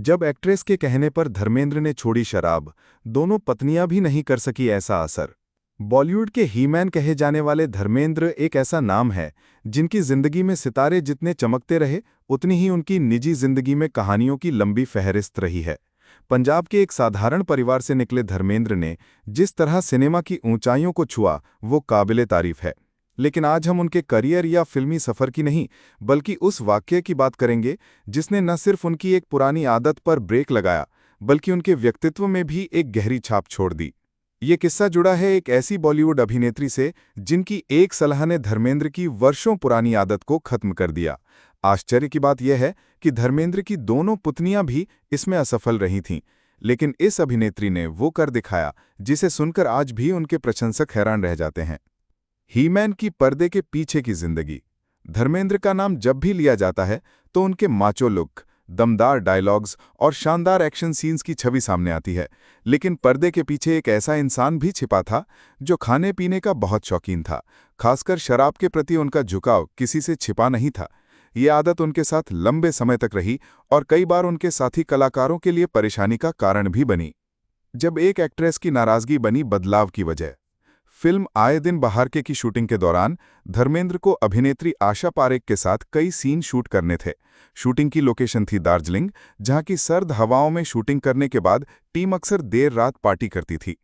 जब एक्ट्रेस के कहने पर धर्मेंद्र ने छोड़ी शराब, दोनों पत्नियां भी नहीं कर सकी ऐसा असर। बॉलीवुड के हीमैन कहे जाने वाले धर्मेंद्र एक ऐसा नाम है जिनकी जिंदगी में सितारे जितने चमकते रहे, उतनी ही उनकी निजी जिंदगी में कहानियों की लंबी फहरिस्त रही है। पंजाब के एक साधारण परिवार से निकले धर्मेंद्र ने जिस तरह सिनेमा की ऊंचाइयों को छुआ, वो काबिले तारीफ है। लेकिन आज हम उनके करियर या फिल्मी सफर की नहीं, बल्कि उस वाक्य की बात करेंगे जिसने न सिर्फ उनकी एक पुरानी आदत पर ब्रेक लगाया, बल्कि उनके व्यक्तित्व में भी एक गहरी छाप छोड़ दी। ये किस्सा जुड़ा है एक ऐसी बॉलीवुड अभिनेत्री से जिनकी एक सलाह ने धर्मेंद्र की वर्षों पुरानी आदत को खत्म कर दिया। आश्चर्य की बात यह है कि धर्मेंद्र की दोनों पुतनियां भी इसमें असफल रही थीं, लेकिन इस अभिनेत्री ने वो कर दिखाया जिसे सुनकर आज भी उनके प्रशंसक हैरान रह जाते हैं। हीमैन की पर्दे के पीछे की जिंदगी। धर्मेंद्र का नाम जब भी लिया जाता है तो उनके माचो लुक, दमदार डायलॉग्स और शानदार एक्शन सीन्स की छवि सामने आती है, लेकिन पर्दे के पीछे एक ऐसा इंसान भी छिपा था जो खाने पीने का बहुत शौकीन था। खासकर शराब के प्रति उनका झुकाव किसी से छिपा नहीं था। ये आदत उनके साथ लंबे समय तक रही और कई बार उनके साथी कलाकारों के लिए परेशानी का कारण भी बनी। जब एक एक्ट्रेस की नाराजगी बनी बदलाव की वजह। फिल्म आए दिन बहार के की शूटिंग के दौरान धर्मेंद्र को अभिनेत्री आशा पारेख के साथ कई सीन शूट करने थे। शूटिंग की लोकेशन थी दार्जिलिंग, जहां की सर्द हवाओं में शूटिंग करने के बाद टीम अक्सर देर रात पार्टी करती थी।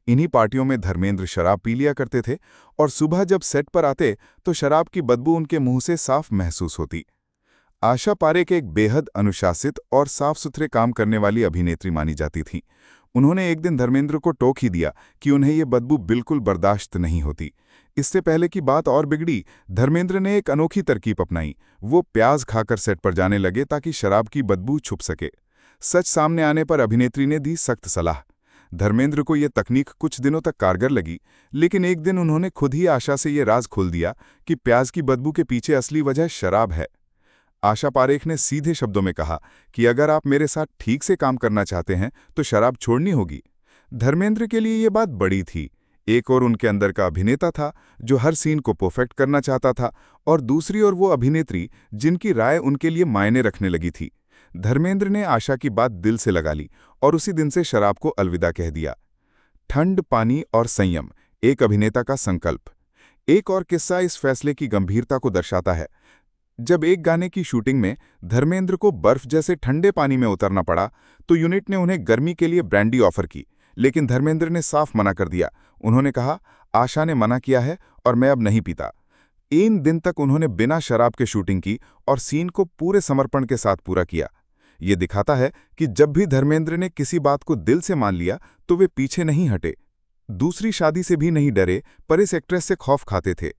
इन्हीं पार्टियों में धर्मेंद्र शराब पी लिया करते थे और सुबह जब सेट पर आते तो शराब की बदबू उनके मुंह से साफ महसूस होती। आशा पारेख एक बेहद अनुशासित और साफ सुथरे काम करने वाली अभिनेत्री मानी जाती थीं। उन्होंने एक दिन धर्मेंद्र को टोक ही दिया कि उन्हें ये बदबू बिल्कुल बर्दाश्त नहीं होती। इससे पहले की बात और बिगड़ी, धर्मेंद्र ने एक अनोखी तरकीब अपनाई। वो प्याज खाकर सेट पर जाने लगे ताकि शराब की बदबू छुप सके। सच सामने आने पर अभिनेत्री ने दी सख्त सलाह। धर्मेंद्र को यह तकनीक कुछ दिनों तक कारगर लगी, लेकिन एक दिन उन्होंने खुद ही आशा से ये राज खोल दिया कि प्याज की बदबू के पीछे असली वजह शराब है। आशा पारेख ने सीधे शब्दों में कहा कि अगर आप मेरे साथ ठीक से काम करना चाहते हैं तो शराब छोड़नी होगी। धर्मेंद्र के लिए ये बात बड़ी थी। एक और उनके अंदर का अभिनेता था जो हर सीन को परफेक्ट करना चाहता था, और दूसरी ओर वो अभिनेत्री जिनकी राय उनके लिए मायने रखने लगी थी। धर्मेंद्र ने आशा की बात दिल से लगा ली और उसी दिन से शराब को अलविदा कह दिया। ठंड, पानी और संयम, एक अभिनेता का संकल्प। एक और किस्सा इस फैसले की गंभीरता को दर्शाता है। जब एक गाने की शूटिंग में धर्मेंद्र को बर्फ जैसे ठंडे पानी में उतरना पड़ा तो यूनिट ने उन्हें गर्मी के लिए ब्रांडी ऑफर की, लेकिन धर्मेंद्र ने साफ मना कर दिया। उन्होंने कहा, आशा ने मना किया है और मैं अब नहीं पीता। 3 दिन तक उन्होंने बिना शराब के शूटिंग की और सीन को पूरे समर्पण के साथ पूरा किया। ये दिखाता है कि जब भी धर्मेंद्र ने किसी बात को दिल से मान लिया तो वे पीछे नहीं हटे। दूसरी शादी से भी नहीं डरे, पर इस एक्ट्रेस से खौफ खाते थे।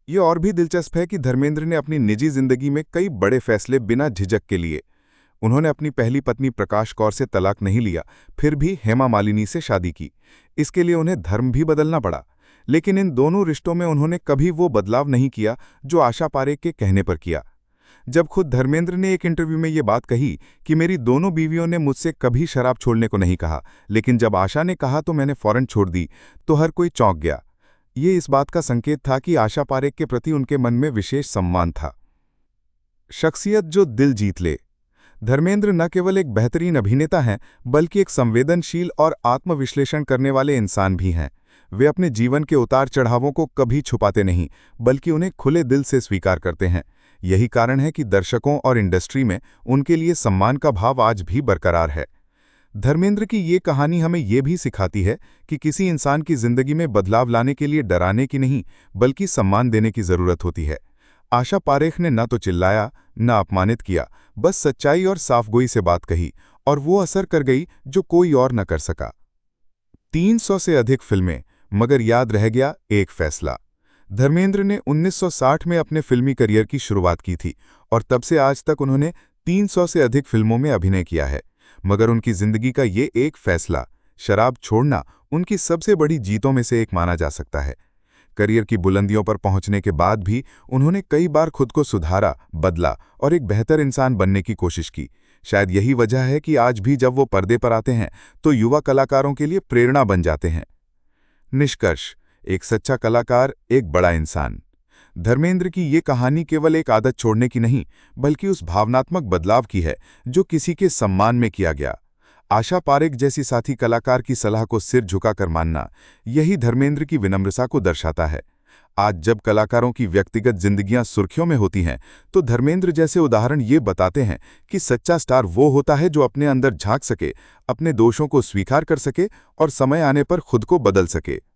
ये और भी दिलचस्प है कि धर्मेंद्र ने अपनी निजी जिंदगी में कई बड़े फैसले बिना झिझक के लिए। उन्होंने अपनी पहली पत्नी प्रकाश कौर से तलाक नहीं लिया, फिर भी हेमा मालिनी से शादी की। इसके लिए उन्हें धर्म भी बदलना पड़ा, लेकिन इन दोनों रिश्तों में उन्होंने कभी वो बदलाव नहीं किया जो आशा पारेख के कहने पर किया। जब खुद धर्मेंद्र ने एक इंटरव्यू में ये बात कही कि मेरी दोनों बीवियों ने मुझसे कभी शराब छोड़ने को नहीं कहा, लेकिन जब आशा ने कहा तो मैंने फौरन छोड़ दी, तो हर कोई चौंक गया। ये इस बात का संकेत था कि आशा पारेख के प्रति उनके मन में विशेष सम्मान था। शख्सियत जो दिल जीत ले। धर्मेंद्र न केवल एक बेहतरीन अभिनेता हैं, बल्कि एक संवेदनशील और आत्मविश्लेषण करने वाले इंसान भी हैं। वे अपने जीवन के उतार चढ़ावों को कभी छुपाते नहीं, बल्कि उन्हें खुले दिल से स्वीकार करते हैं। यही कारण है कि दर्शकों और इंडस्ट्री में उनके लिए सम्मान का भाव आज भी बरकरार है। धर्मेंद्र की ये कहानी हमें ये भी सिखाती है कि किसी इंसान की जिंदगी में बदलाव लाने के लिए डराने की नहीं, बल्कि सम्मान देने की जरूरत होती है। आशा पारेख ने न तो चिल्लाया, न अपमानित किया, बस सच्चाई और साफगोई से बात कही, और वो असर कर गई जो कोई और न कर सका। 300 से अधिक फिल्में, मगर याद रह गया एक फैसला। धर्मेंद्र ने 1960 में अपने फिल्मी करियर की शुरुआत की थी और तब से आज तक उन्होंने 300 से अधिक फिल्मों में अभिनय किया है, मगर उनकी जिंदगी का ये एक फैसला, शराब छोड़ना, उनकी सबसे बड़ी जीतों में से एक माना जा सकता है। करियर की बुलंदियों पर पहुंचने के बाद भी उन्होंने कई बार खुद को सुधारा, बदला और एक बेहतर इंसान बनने की कोशिश की। शायद यही वजह है कि आज भी जब वो पर्दे पर आते हैं तो युवा कलाकारों के लिए प्रेरणा बन जाते हैं। निष्कर्ष, एक सच्चा कलाकार, एक बड़ा इंसान। धर्मेंद्र की ये कहानी केवल एक आदत छोड़ने की नहीं, बल्कि उस भावनात्मक बदलाव की है जो किसी के सम्मान में किया गया। आशा पारेख जैसी साथी कलाकार की सलाह को सिर झुकाकर मानना, यही धर्मेंद्र की विनम्रता को दर्शाता है। आज जब कलाकारों की व्यक्तिगत जिंदगियां सुर्खियों में होती हैं, तो धर्मेंद्र जैसे उदाहरण ये बताते हैं कि सच्चा स्टार वो होता है जो अपने अंदर झांक सके, अपने दोषों को स्वीकार कर सके और समय आने पर खुद को बदल सके।